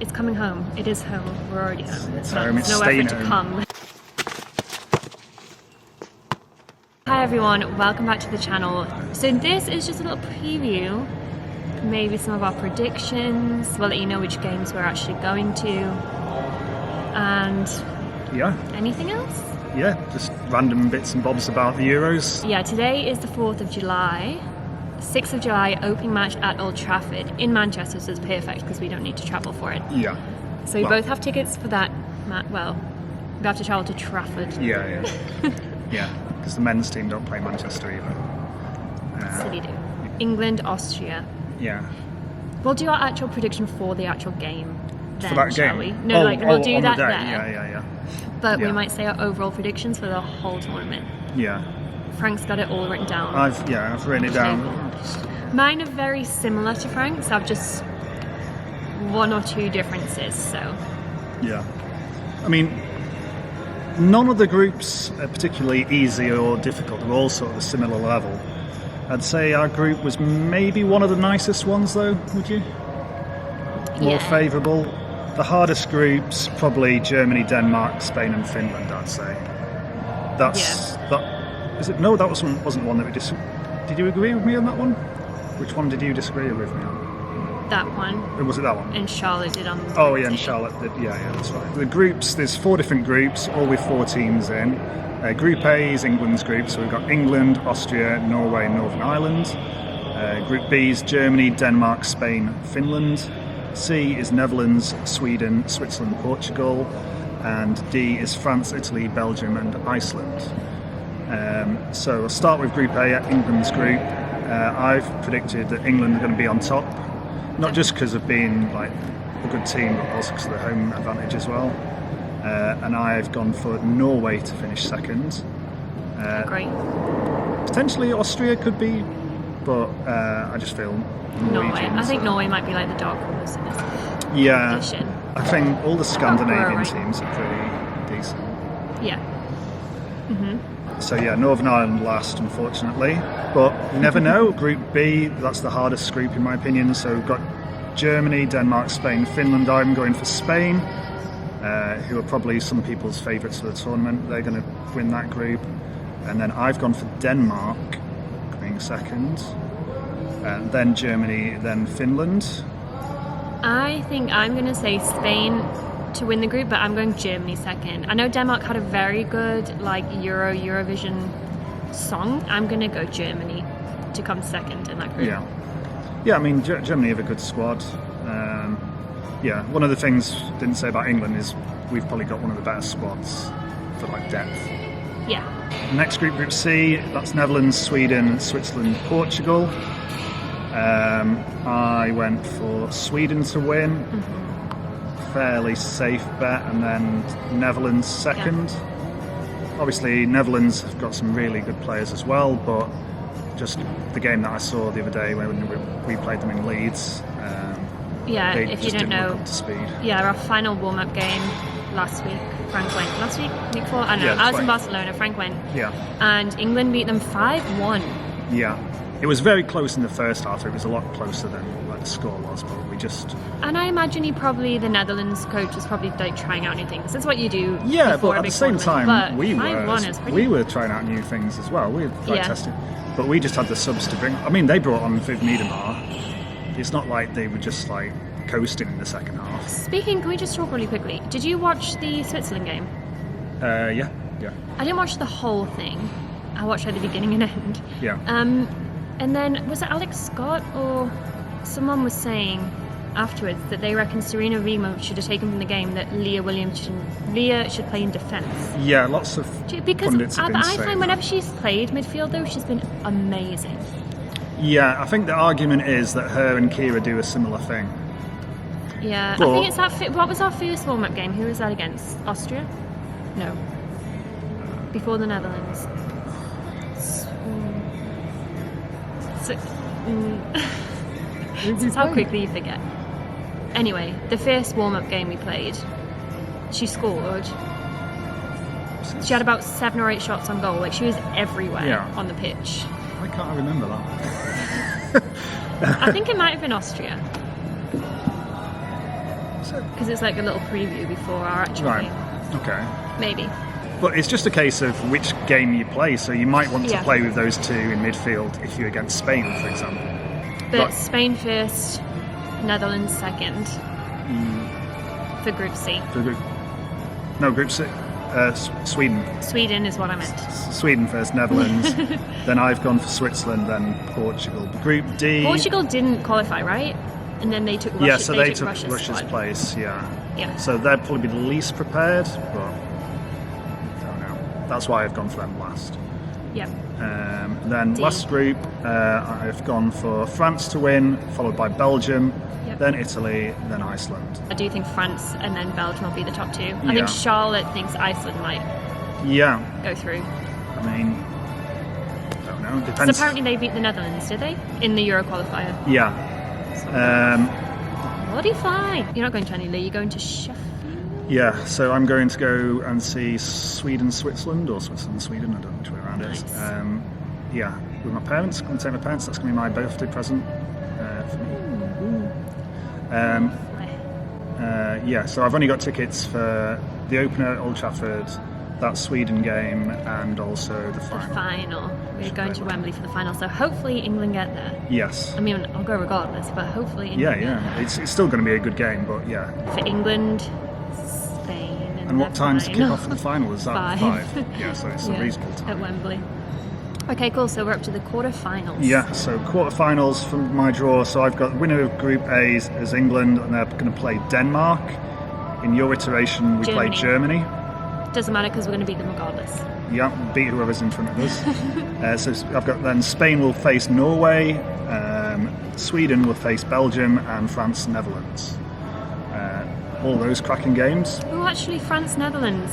It's coming home. It is home. We're already home. It's home. It's no staying effort to home. come. Hi everyone, welcome back to the channel. So this is just a little preview, maybe some of our predictions. We'll let you know which games we're actually going to, and anything else? Yeah, just random bits and bobs about the Euros. Yeah, today is the 4th of July. 6th of July, opening match at Old Trafford in Manchester, so it's perfect because we don't need to travel for it. Yeah. So we both have tickets for that. Well, we have to travel to Trafford. Yeah. Yeah, because the men's team don't play Manchester either. So they do. England, Austria. Yeah. We'll do our actual prediction for the actual game then, For that shall game? we? No, we'll do on that the day. there. Yeah. But we Yeah. might say our overall predictions for the whole tournament. Yeah. Frank's got it all written down. I've written it down. Mine are very similar to Frank's. I've just one or two differences, so. Yeah. I mean, none of the groups are particularly easy or difficult. They're all sort of a similar level. I'd say our group was maybe one of the nicest ones, though, would you? More favourable. The hardest groups, probably Germany, Denmark, Spain and Finland, I'd say. Is it? No, that wasn't one that we Did you agree with me on that one? Which one did you disagree with me on? That one. Or was it that one? And Charlotte did on the Oh yeah, and Charlotte did. Yeah, that's right. The groups, there's 4 different groups, all with 4 teams in. Group A is England's group, so we've got England, Austria, Norway and Northern Ireland. Group B is Germany, Denmark, Spain, Finland. C is Netherlands, Sweden, Switzerland, Portugal. And D is France, Italy, Belgium and Iceland. So I'll start with Group A, England's group. I've predicted that England are going to be on top, not just because of being like a good team, but also because of the home advantage as well. And I've gone for Norway to finish second. Great. Potentially Austria could be, but I just feel Norway. I think Norway might be like the dark horse in this competition. I think all the Scandinavian teams are pretty decent. Yeah. So yeah, Northern Ireland last, unfortunately. But you never know. Group B, that's the hardest group in my opinion. So we've got Germany, Denmark, Spain, Finland. I'm going for Spain, who are probably some people's favourites for the tournament. They're going to win that group. And then I've gone for Denmark, coming second. And then Germany, then Finland. I think I'm going to say Spain to win the group, but I'm going Germany second. I know Denmark had a very good Eurovision song. I'm going to go Germany to come second in that group. Yeah. I mean, Germany have a good squad. One of the things I didn't say about England is we've probably got one of the better squads for like depth. Yeah. Next group, Group C, that's Netherlands, Sweden, Switzerland, Portugal. I went for Sweden to win. Fairly safe bet, and then Netherlands second. Obviously Netherlands have got some really good players as well, but just the game that I saw the other day when we played them in Leeds, if you don't know, up to speed. Our final warm-up game last week, Frank went week before? I don't know, I was in Barcelona, Frank went, and England beat them 5-1. It was very close in the first half. It was a lot closer than the score was, but we just... And I imagine the Netherlands coach was probably like trying out new things. That's what you do. Yeah, before but at the same time, we were trying out new things as well. We were testing, but we just had the subs to bring. I mean, they brought on Viv Miedemar. It's not like they were just like coasting in the second half. Speaking, can we just talk really quickly? Did you watch the Switzerland game? Yeah. I didn't watch the whole thing. I watched at the beginning and end. Yeah. And then, was it Alex Scott or someone was saying afterwards that they reckon Serena Williams should have taken from the game that Leah should play in defence? Yeah, lots of pundits have been I saying find whenever she's played midfield though, she's been amazing. Yeah, I think the argument is that her and Kira do a similar thing. Yeah, I think it's that. What was our first warm-up game? Who was that against? Austria? No. Before the Netherlands. That's how quickly you forget. Anyway, the first warm-up game we played, she scored. She had about 7 or 8 shots on goal. Like, she was everywhere on the pitch. Why can't I remember that? I think it might have been Austria. is it? Because it's like a little preview before our actual Right. game. Okay. Maybe. But it's just a case of which game you play. So you might want to Yeah. play with those two in midfield if you're against Spain, for example. But Right. Spain first, Netherlands second for Group C. For group, no, Group C. Sweden. Sweden is what I meant. Sweden first, Netherlands. Then I've gone for Switzerland, then Portugal. Group D. Portugal didn't qualify, right? And then they took Russia. Yeah, so they took Russia's Russia's squad. place. Yeah. Yeah. So they'd probably be the least prepared, but I don't know. That's why I've gone for them last. Yeah. Then D. last group, I've gone for France to win, followed by Belgium, Yep. then Italy, then Iceland. I do think France and then Belgium will be the top two. I Yeah. think Charlotte thinks Iceland might Yeah, go through. I mean, I don't know. So Depends. apparently they beat the Netherlands, did they? In the Euro qualifier. Yeah. Bloody fine. You're not going to any league, you're going to Sheffield. Yeah, so I'm going to go and see Sweden-Switzerland, or Switzerland-Sweden, I don't know which way around it is. Nice. Yeah, with my parents. I'm going to take my parents. That's going to be my birthday present for me. Yeah, so I've only got tickets for the opener at Old Trafford, that Sweden game, and also the final. Final. We're going to Wembley for the final, so hopefully England get there. Yes. I mean, I'll go regardless, but hopefully England Yeah, get yeah. It's still going to be a good game, but yeah. there. For England, Spain, And what the time's the final. kick-off for the final? Is that 5? Yeah, so it's Yeah, a reasonable time. at Wembley. Okay, cool. So we're up to the quarterfinals. Yeah, so quarterfinals from my draw. So I've got the winner of Group A as England, and they're going to play Denmark. In your iteration, we play Germany. Doesn't matter because we're going to beat them regardless. Yeah, beat whoever's in front of us. So I've got then Spain will face Norway, Sweden will face Belgium, and France Netherlands. All those cracking games. Oh, actually, France, Netherlands.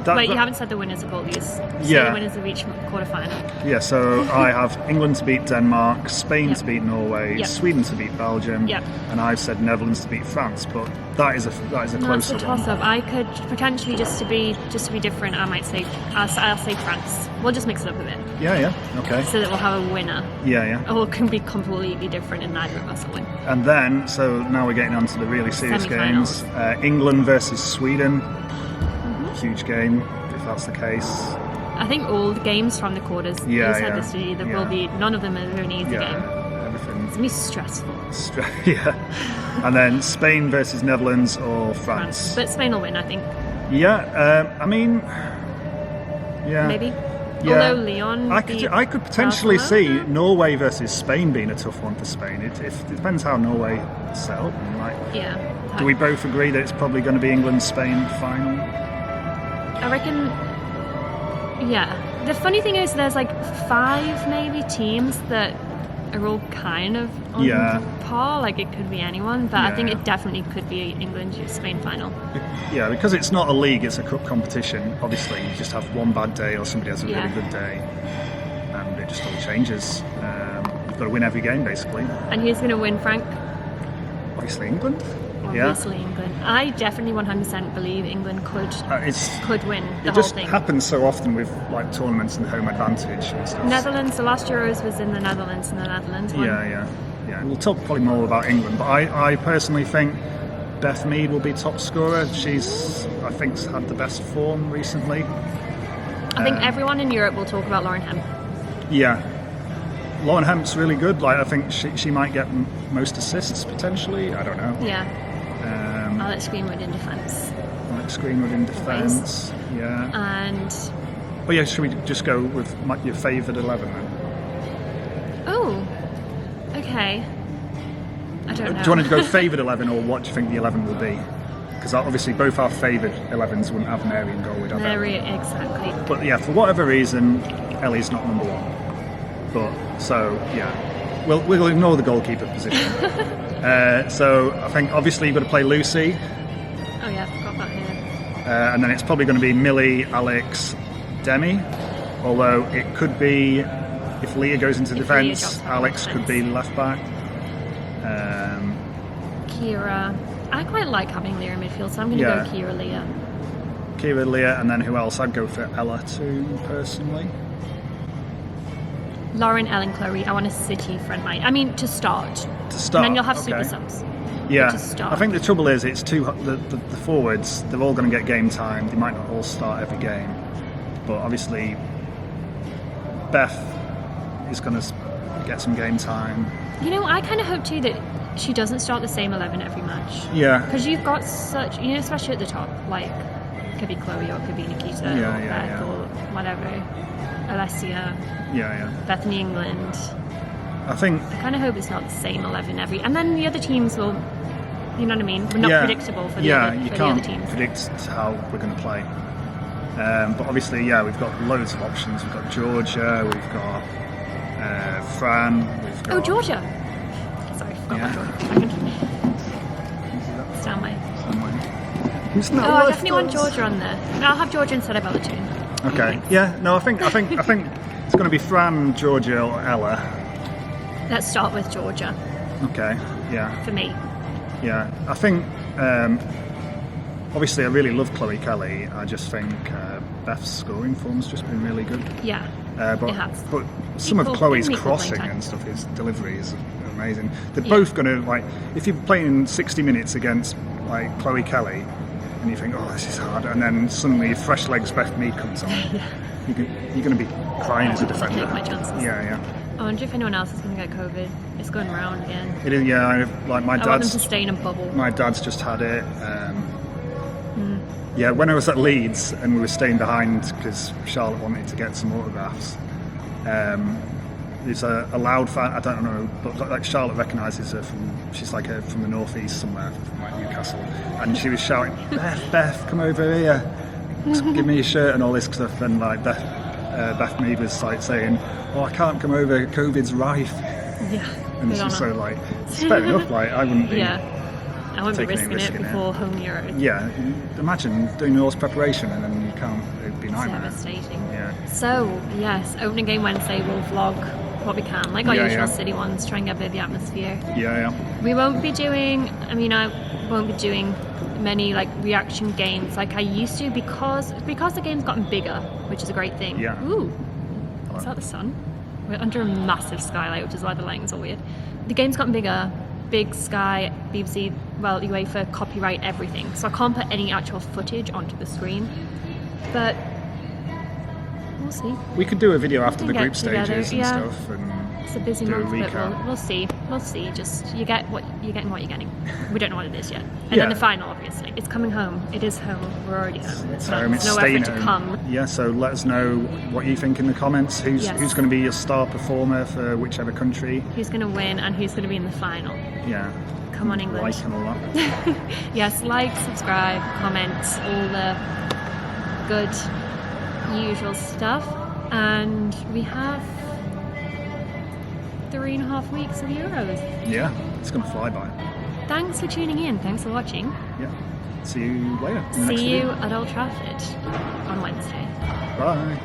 Wait, you haven't said the winners of all these. Say Yeah. the winners of each quarterfinal. Yeah, so I have England to beat Denmark, Spain Yep. to beat Norway, Yep. Sweden to beat Belgium, Yep. and I've said Netherlands to beat France. But that is a No, that's a closer one. toss-up. I could potentially just to be different. I might say I'll say France. We'll just mix it up a bit Yeah, okay. so that we'll have a winner. Yeah. Or it can be completely different and neither of us will win. And then, so now we're getting on to the really serious Semi-finals. games. England versus Sweden. Mm-hmm. Huge game, if that's the case. I think all the games from the quarters. Yeah, you said yeah, this to you. There yeah. will be none of them are an easy game. Yeah, everything. It's gonna be stressful. Yeah. And then Spain versus Netherlands or France. But Spain will win, I think. Yeah, I mean, yeah. Maybe. Yeah. Although Leon, I could potentially see Barcelona? Norway versus Spain being a tough one for Spain. It depends how Norway is set up. And like, Yeah. do we both agree that it's probably going to be England-Spain final? I reckon. Yeah. The funny thing is, there's like 5 maybe teams that are all kind of on Yeah. par. Like it could be anyone, but I think Yeah. it definitely could be England-Spain final. Yeah, because it's not a league, it's a cup competition. Obviously, you just have one bad day or somebody has a Yeah. really good day, and it just all changes. You've got to win every game, basically. And who's going to win, Frank? Obviously, England. Obviously England. I definitely 100% believe England could win the It whole just thing. happens so often with like tournaments and home advantage and stuff. Netherlands, the last Euros was in the Netherlands, and the Netherlands won. Yeah. We'll talk probably more about England, but I personally think Beth Mead will be top scorer. She's, I think, had the best form recently. I think everyone in Europe will talk about Lauren Hemp. Yeah. Lauren Hemp's really good. Like, I think she might get most assists potentially. I don't know. Yeah. Alex Greenwood in defence. Alex Greenwood in defence. Yeah. And Oh yeah. Should we just go with your favoured 11 then? oh, okay. I don't know. Do you want to go favoured 11, or what do you think the 11 will be? Because obviously both our favoured 11s wouldn't have Mary and goal. We'd have Mary, Ellie. exactly. But yeah, for whatever reason, Ellie's not number 1. But so yeah, we'll ignore the goalkeeper position. So I think obviously you've got to play Lucy, Oh yeah, I've got that here. and then it's probably going to be Millie, Alex, Demi. Although it could be, if Leah goes into If Leah defence, drops out of Alex could be defence. left back. Kira. I quite like having Leah in midfield, so I'm going to Yeah. go Kira Leah. Kira, Leah, and then who else? I'd go for Ella too, personally. Lauren, Ellen, Chloe. I want a City friend line. I mean, to start. To start, And then you'll have okay. super subs. Yeah, to start. I think the trouble is it's the forwards, they're all going to get game time. They might not all start every game, but obviously Beth is going to get some game time. You know, I kind of hope too that she doesn't start the same 11 every match. Yeah. Because you've got such, you know, especially at the top, like, it could be Chloe or it could be Nikita or Beth or whatever, Alessia, Bethany England. I kind of hope it's not the same 11 every, and then the other teams will, you know what I mean? We're not predictable for the other teams. You can't predict how we're going to play. But obviously, we've got loads of options. We've got Georgia, we've got Fran, we've got... Oh, Georgia! Sorry, forgot about Georgia. Stanway. Who's not I definitely want Georgia on there. No, I'll have Georgia instead of Ella too. Okay. Yeah. No, I think it's going to be Fran, Georgia, or Ella. Let's start with Georgia. Okay. Yeah. For me. Yeah. I think. Obviously, I really love Chloe Kelly. I just think Beth's scoring form's just been really good. Yeah. But, it has. But some of Chloe's crossing and stuff, his delivery is amazing. They're both going to, like, if you're playing 60 minutes against like Chloe Kelly, and you think, oh, this is hard, and then suddenly fresh legs Beth Mead comes on, you're going to be crying as a defender. Take my chances. Yeah. I wonder if anyone else is going to get COVID. It's going around again. It is. Yeah. Like my I want them to stay in a bubble. My dad's just had it. Yeah, when I was at Leeds and we were staying behind because Charlotte wanted to get some autographs, there's a loud fan, I don't know, but like Charlotte recognises her she's like from the northeast somewhere, from like Newcastle, and she was shouting, Beth, come over here, give me your shirt and all this stuff, and like Beth Mead was like saying, oh, I can't come over, COVID's rife. Yeah. And she's so like, it's fair enough, like I wouldn't be... I wouldn't be risking it before home Euros. Yeah, imagine doing all this preparation and then you can't, it'd be nightmare. Devastating. Yeah. So, yes, opening game Wednesday, we'll vlog what we can, like our usual city ones, try and get a bit of the atmosphere. Yeah. We won't be doing, I won't be doing many like reaction games like I used to because the game's gotten bigger, which is a great thing. Yeah. Ooh, is that the sun? We're under a massive skylight, which is why the lighting's all weird. The game's gotten bigger. Big Sky, BBC, well, UEFA copyright everything, so I can't put any actual footage onto the screen, but we'll see. We could do a video after the group stages and stuff, and it's a busy month, but we'll see. Just you get what you're getting. We don't know what it is yet. And then the final, obviously, it's coming home. It is home. We're already home. It's home. It's no effort to come. Yeah. So let us know what you think in the comments. Who's going to be your star performer for whichever country? Who's going to win and who's going to be in the final? Yeah. Come on, England. Like and all that. Yes, like, subscribe, comment, all the good, usual stuff. And we have 3.5 weeks of Euros. Yeah, it's going to fly by. Thanks for tuning in. Thanks for watching. Yeah. See you later. See you at Old Trafford on Wednesday. Bye.